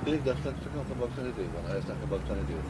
Direkt Daşnakçı'nın baksana değil bana. Hayatına baksana diyor.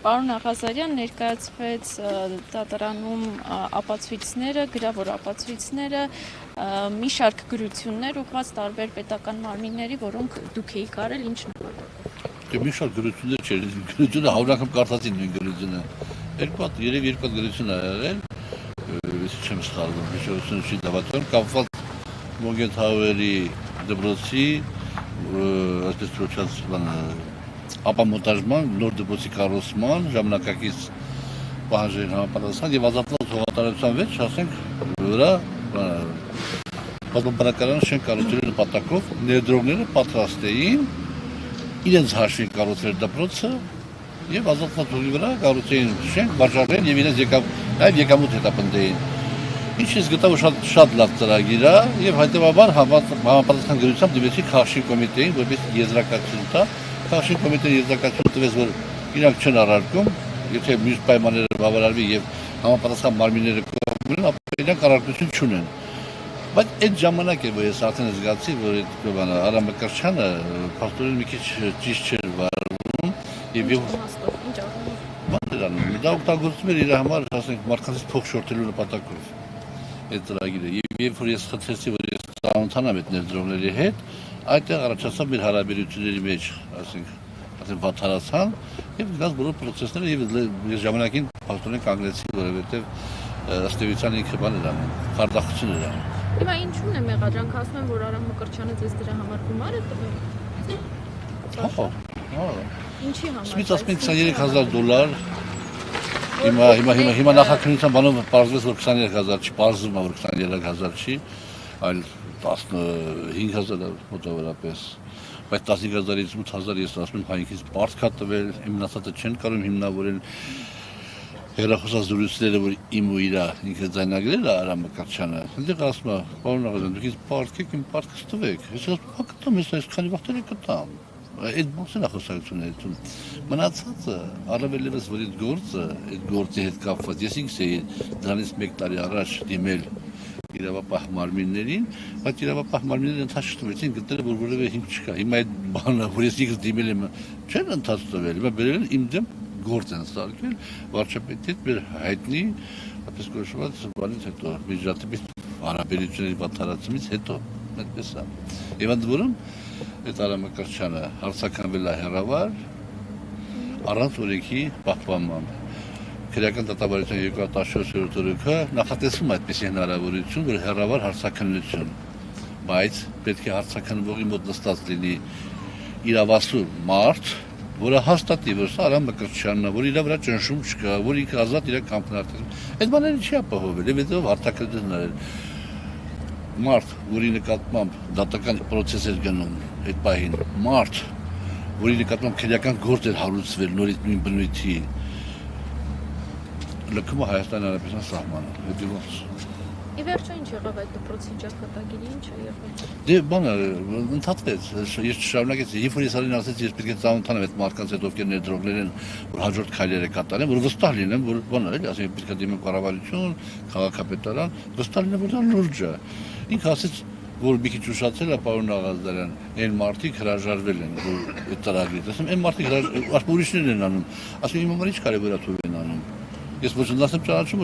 Պարոն Աղազարյան ներկայացվեց դատարանում ապացույցները, գրավոր ապացույցները, մի շարք գրություններ ուղղված տարբեր պետական մարմինների, որոնք դուք էիք արել, ինչ նպատակով։ Մի շարք գրություններ չէր, գրությունը հավանական կարդացին նույն գրությունը։ Երևի երկու գրություն արել, չեմ սխալվում, հիշողությունը չի դավատում, կապված Մոգետ Հավերի դպրոցի, այսպես ծրոչած ապամոնտաժման, նոր դպրոցի կառուցման, ժամանակակից պահանջներին համապատասխան եւ ազատված հողատարածության մեջ, ասենք, վրա պատմաբանական շենք կառուցելու նպատակով ներդրողները պատրաստ էին իրենց հաշվին կառուցել դպրոցը եւ ազատված հողի վրա կառուցեին շենք, վաճառեն եւ իրենց եկամուտ հետապնդեին։ Ինչից գտավ շատ լավ ծրագիր է եւ հետեւաբար համապատասխան գրությամբ դիմեցի Քաշի կոմիտեին, որպես եզրակացություն տա։ Քաշի կոմիտեն եզրակացություն տվեց, որ իրանք չեն առարկում, եթե մյուս պայմանները բավարարվի եւ համապատասխան մարմինները կողմեն, ապա իրանք առարկություն չունեն։ Բայց այդ ժամանակ է, որ ես արդեն զգացի, որ այդ Արամ Մկրտչյանը փաստորեն մի քիչ ճիշտ չէր վարվում եւ դա օգտագործում էր իր համար, ասենք, մարդկանց փող շորթելու նպատակով։ Այդ ծրագիրը եւ երբ որ ես խնդրեցի, որ ես ծանոթանամ այդ ներդրողների հետ, այդտեղ առաջացավ մեր հարաբերությունների մեջ, ասենք, վատթարացան եւ գնաց բոլոր process-ները եւ ժամանակին փաստորեն կանգնեցի, որովհետեւ ըստ էության ինքը բան էր անում, խարդախություն էր անում։ Հիմա ինչու՞ն է մեղադրանք, ասում են, որ Արամ Մկրտչյանը ձեզ դրա համար գումար է տվել։ Ինչի համար։ Սմից ասում են $23,000 Հիմա նախաքննության բանով պարզվեց, որ 23,000 չի, պարզվում է, որ 23,000 չի, այլ 15,000 մոտավորապես, բայց 15,000-ից 8,000 ես ասում եմ հայինքից պարզ կա տվել, իմնասատը չեն կարող հիմնավորել հեռախոսազրույցները, որ իմ ու իրա ինքը ձայնագրել է Արամ Մկրտչյանը, այնտեղ ասում է, պարոն Աղազարյան, դուք ինձ պարտքեք, իմ պարտքս տվեք, ես ասում եմ, կտամ, ես այսքանի վաղտեր կտամ, այդ բոցն է խոսակցությունն է դու մնացածը առավել ևս որ այդ գործի հետ կապված ես ինքս էի դրանից 1 տարի առաջ դիմել իրավապահ մարմիններին, բայց իրավապահ մարմինները ընդհանրեցին գտել որ որևէ հիմք չկա։ Հիմա այդ բանը որ ես ինքս դիմել եմ չեն ընդհանրել, հիմա բերել են իմ դեմ գործ են ստարկել վարչապետի հետ մեր հայտնի այդպես կոչված բանից հետո միջատիպի հարաբերությունների վատթարացումից հետո այդպես է։ Եվ ընդ որում այդ Արամ Մկրտչյանը հարցականվել է հեռավար առանց օրենքի պահպանման։ Քրեական դատավարության 214-րդ օրենքը նախատեսում է այդպիսի հնարավորություն, որ հեռավար հարցաքննություն, բայց պետք է հարցաքննվողի մոտ նստած լինի իրավասու մարդ, որը հաստատի, որ սա Արամ Մկրտչյանն է, որ իր վրա ճնշում չկա, որ ինքը ազատ իր կամքն արտադրում։ Այդ բաները չի ապահովել, եւ հետո հարցաքննություն արել։ Մարդ, որի նկատմամբ դատական process էր գնում այդ պահին, մարդ, որի նկատմամբ քրեական գործ էր հարուցվել նորից նույն բնույթի, լքում է Հայաստանի Հանրապետության սահմանը, հետո ոնց։ Ի վերջո ինչ եղավ այդ դպրոցի ճակատագիրը, ինչ է եղել։ Դե բանը ընդհատվեց, ես շարունակեցի, երբ որ ես արին ասեցի, ես պետք է ծանոթանամ այդ մարդկանց հետ, ովքեր ներդրողներ են, որ հաջորդ քայլերը կատարեն, որ վստահ լինեմ, որ բանը էլի, ասենք պետք է դիմեմ կառավարություն, քաղաքապետարան, վստահ լինեմ, որ դա լուրջ է։ Ինքը ասեց, որ մի քիչ ուշացել է պարոն Աղազարյան, այն մարդիկ հրաժարվել են, որ այդ ծրագրից, ասում այն մարդիկ ասում ուրիշներն են անում, ասում իմ համար ինչ կարևոր է թող են անում։ Ես ոչնչացեմ ճանաչում,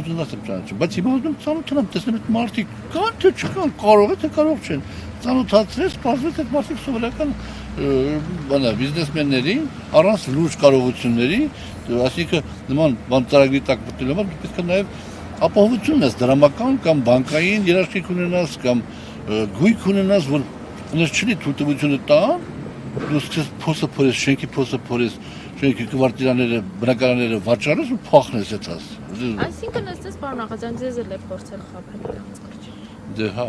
բայց հիմա ուզում ծանոթանամ, տեսնեմ այդ մարդիկ կան թե չկան, կարող է թե կարող չեն։ Ծանոթացրեց, պարզվեց այդ մարդիկ սովորական բիզնեսմենների, առանց լուրջ կարողությունների, այսինքն նման բան ծրագրի տակ մտնելու համար դու պետք է նաև ապահովություն ունես դրամական կամ բանկային երաշխիք ունենաս կամ գույք ունենաս, որ ներչելի թույլտվությունը տան, դու սկսես փոսը փորես, շենքի փոսը փորես, շենքի կվարտիրաները, բնակարանները վաճառես ու փոխնես այդպես։ Այսինքն ըստ պարոն Նախաձյան ձեզ էլ է փորձել խաբել։ Դե հա,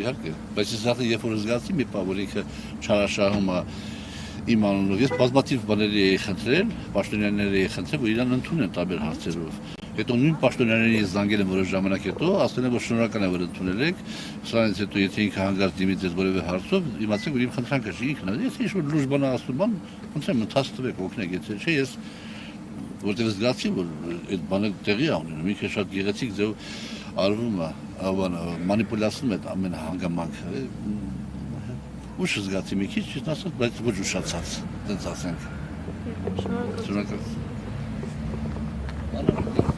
իհարկե, բայց ես հա երբ որ զգացի մի բան, որ ինքը չարաշահում է իմ անունով, ես բազմաթիվ բաների էի խնդրել, պաշտոնյաների էի խնդրել, որ իրան ընդունեն տարբեր հարցերով։ Հետո նույն պաշտոնյաների ես զանգել եմ որոշ ժամանակ հետո, ասել եմ, որ շնորհակալ եմ, որ ընդունել եք, սրանից հետո եթե ինքը հանգարց դիմի ձեզ որևէ հարցով, իմացեք, որ իմ խնդրանքը չի ինքն է, եթե ինչ-որ լուրջ բան ասում եմ, խնդրեմ ընթաց տվեք, օգնեք, եթե չէ, ես որտեղ զգացի, որ այդ բանը տեղի է ունենում, ինքը շատ գեղեցիկ ձև արվում է, մանիպուլյացնում է ամեն հանգամանքը, ուշ զգացի մի քիչ, ճիշտ ասած, բայց ոչ ուշացած, տենց ասենք։ Շնորհակալ։ Շնորհակալ։